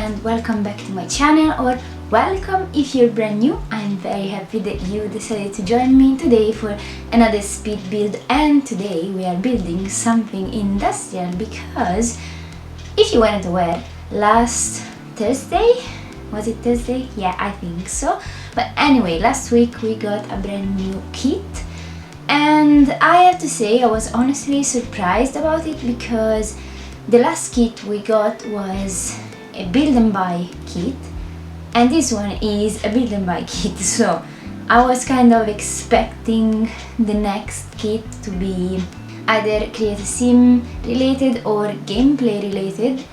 and welcome back to my channel, or welcome if you're brand new. I'm very happy that you decided to join me today for another speed build, and today we are building something industrial because if you weren't aware, last Thursday, was it Thursday? Yeah, I think so. But anyway, last week we got a brand new kit, and I have to say I was honestly surprised about it because the last kit we got was a build and buy kit, and this one is a build and buy kit, so I was kind of expecting the next kit to be either create a sim related or gameplay related,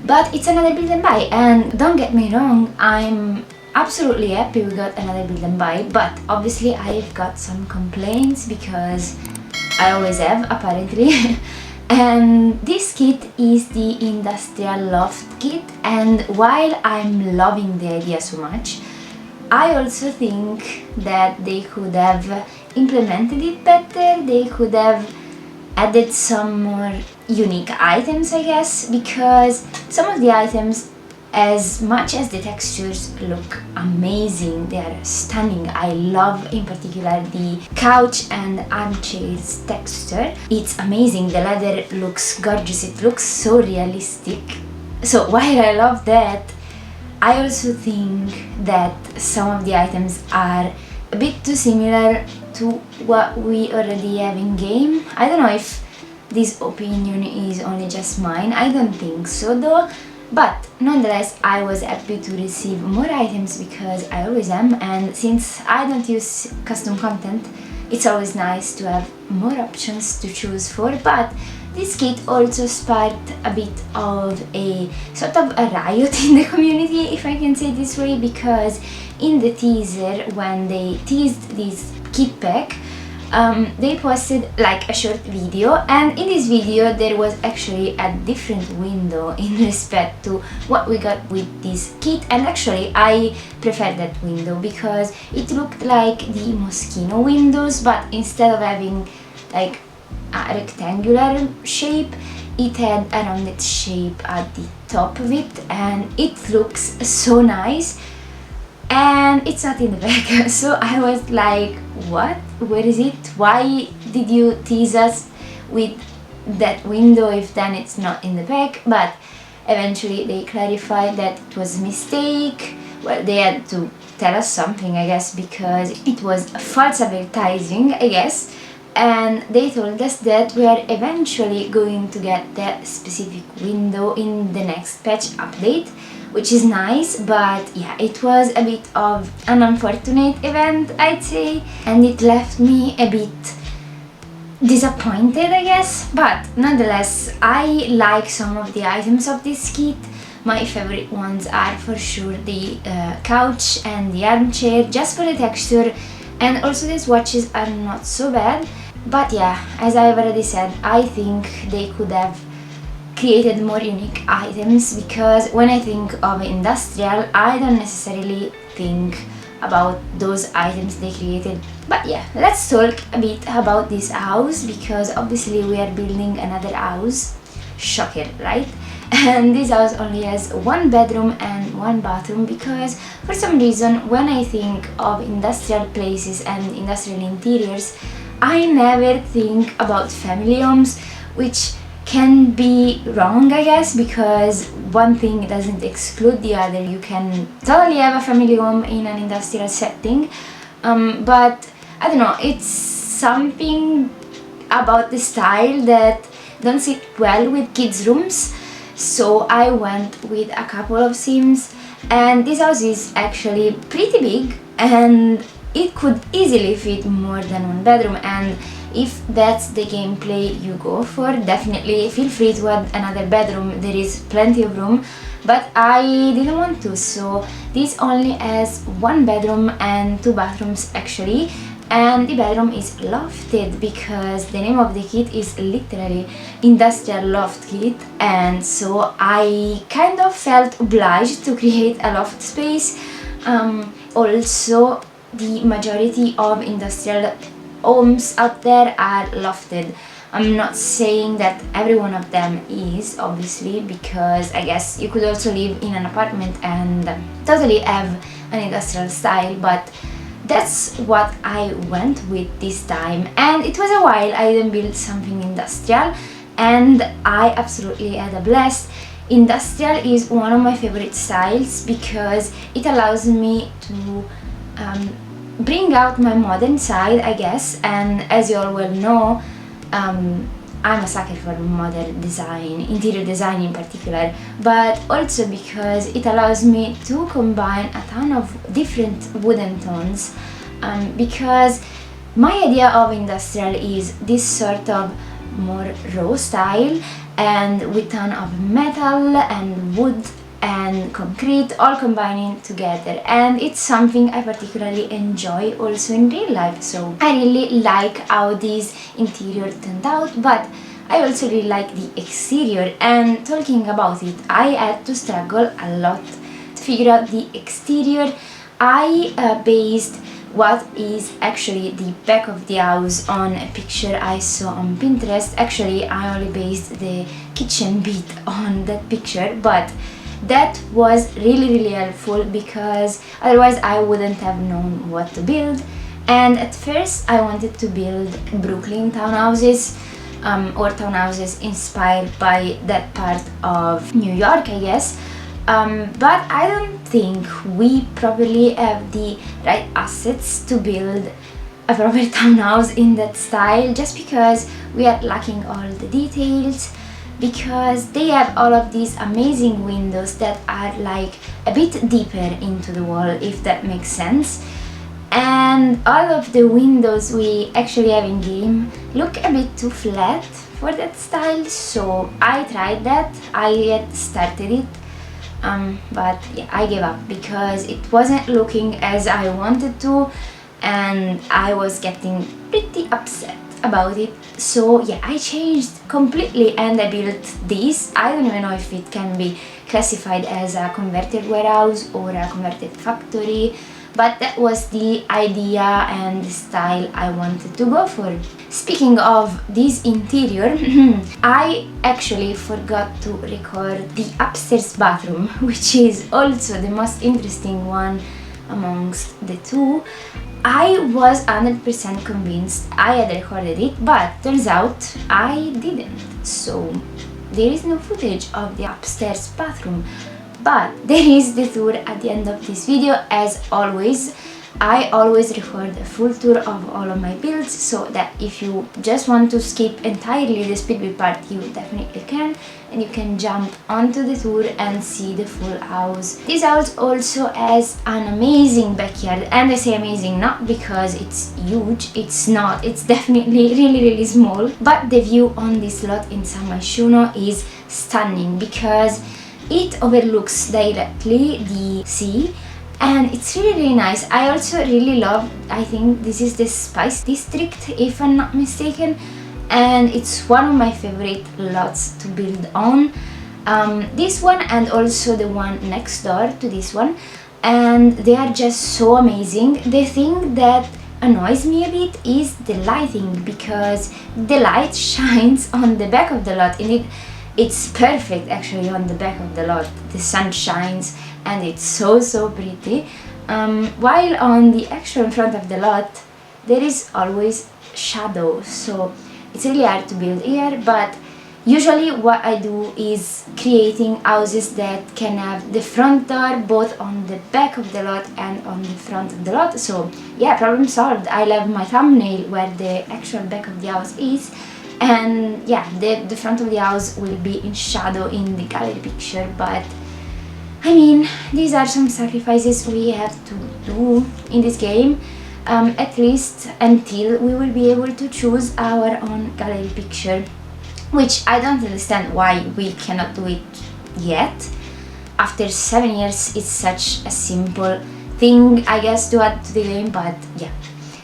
but it's another build and buy. And don't get me wrong, I'm absolutely happy we got another build and buy, but obviously I've got some complaints because I always have, apparently. And this kit is the Industrial Loft kit, and while I'm loving the idea so much, I also think that they could have implemented it better. They could have added some more unique items, I guess, because some of the items, as much as the textures look amazing, they are stunning. I love in particular the couch and armchairs texture. It's amazing. The leather looks gorgeous. It looks so realistic. So while I love that, I also think that some of the items are a bit too similar to what we already have in game. I don't know if this opinion is only just mine. I don't think so though. But nonetheless, I was happy to receive more items because I always am, and since I don't use custom content, it's always nice to have more options to choose for. But this kit also sparked a bit of a sort of a riot in the community, if I can say it this way, because in the teaser, when they teased this kit pack, they posted like a short video, and in this video there was actually a different window in respect to what we got with this kit. And actually I prefer that window because it looked like the Moschino windows, but instead of having like a rectangular shape, it had a rounded shape at the top of it, and it looks so nice. And it's not in the back, so I was like, what? Where is it? Why did you tease us with that window if then it's not in the back? But eventually they clarified that it was a mistake. Well, they had to tell us something, I guess, because it was false advertising, I guess. And they told us that we are eventually going to get that specific window in the next patch update, which is nice. But yeah, it was a bit of an unfortunate event, I'd say, and it left me a bit disappointed, I guess. But nonetheless, I like some of the items of this kit. My favorite ones are for sure the couch and the armchair, just for the texture, and also the swatches are not so bad. But yeah, as I've already said, I think they could have created more unique items, because when I think of industrial, I don't necessarily think about those items they created. But yeah, let's talk a bit about this house, because obviously we are building another house. Shocker, right? And this house only has one bedroom and one bathroom, because for some reason when I think of industrial places and industrial interiors, I never think about family homes, which can be wrong, I guess, because one thing doesn't exclude the other. You can totally have a family home in an industrial setting, but I don't know, it's something about the style that don't sit well with kids' rooms. So I went with a couple of sims, and this house is actually pretty big, and it could easily fit more than one bedroom. And if that's the gameplay you go for, definitely feel free to add another bedroom. There is plenty of room, but I didn't want to, so this only has one bedroom and two bathrooms actually. And the bedroom is lofted because the name of the kit is literally Industrial Loft kit, and so I kind of felt obliged to create a loft space. Also, the majority of industrial homes out there are lofted. I'm not saying that every one of them is, obviously, because I guess you could also live in an apartment and totally have an industrial style, but that's what I went with this time. And it was a while I didn't build something industrial, and I absolutely had a blast. Industrial is one of my favorite styles because it allows me to bring out my modern side, I guess. And as you all well know, I'm a sucker for modern design, interior design in particular, but also because it allows me to combine a ton of different wooden tones, because my idea of industrial is this sort of more raw style, and with ton of metal and wood and concrete all combining together, and it's something I particularly enjoy also in real life. So I really like how this interior turned out, but I also really like the exterior. And talking about it, I had to struggle a lot to figure out the exterior. I based what is actually the back of the house on a picture I saw on Pinterest. Actually, I only based the kitchen bit on that picture, but that was really helpful because otherwise I wouldn't have known what to build. And at first I wanted to build Brooklyn townhouses, or townhouses inspired by that part of New York, I guess. But I don't think we probably have the right assets to build a proper townhouse in that style, just because we are lacking all the details, because they have all of these amazing windows that are like a bit deeper into the wall, if that makes sense. And all of the windows we actually have in game look a bit too flat for that style, so I tried that. I had started it, but yeah, I gave up because it wasn't looking as I wanted to, and I was getting pretty upset about it. So yeah, I changed completely and I built this. I don't even know if it can be classified as a converted warehouse or a converted factory, but that was the idea and the style I wanted to go for. Speaking of this interior, I actually forgot to record the upstairs bathroom, which is also the most interesting one amongst the two. I was 100% convinced I had recorded it, but turns out I didn't. So there is no footage of the upstairs bathroom, but there is the tour at the end of this video. As always, I always record a full tour of all of my builds, so that if you just want to skip entirely the Speedbuild part, you definitely can, and you can jump onto the tour and see the full house. This house also has an amazing backyard, and I say amazing not because it's huge, it's not, it's definitely really small, but the view on this lot in San Myshuno is stunning because it overlooks directly the sea, and it's really nice. I also really love, I think this is the Spice District if I'm not mistaken, and it's one of my favorite lots to build on. This one and also the one next door to this one, and they are just so amazing. The thing that annoys me a bit is the lighting, because the light shines on the back of the lot, and it's perfect actually on the back of the lot. The sun shines and it's so pretty, while on the actual front of the lot there is always shadow, so it's really hard to build here. But usually what I do is creating houses that can have the front door both on the back of the lot and on the front of the lot. So yeah, problem solved. I'll have my thumbnail where the actual back of the house is, and yeah, the front of the house will be in shadow in the gallery picture. But I mean, these are some sacrifices we have to do in this game, at least until we will be able to choose our own gallery picture, which I don't understand why we cannot do it yet. After 7 years, it's such a simple thing, I guess, to add to the game, but yeah.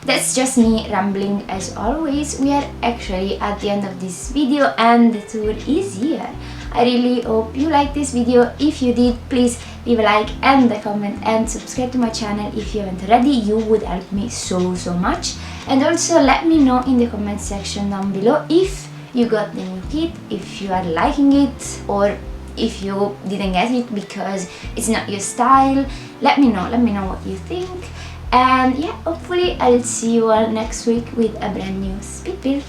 That's just me rambling as always. We are actually at the end of this video and the tour is here. I really hope you liked this video. If you did, please leave a like and a comment and subscribe to my channel if you haven't already. You would help me so much. And also let me know in the comment section down below if you got the new kit, if you are liking it, or if you didn't get it because it's not your style. Let me know what you think. And yeah, hopefully I'll see you all next week with a brand new speed build.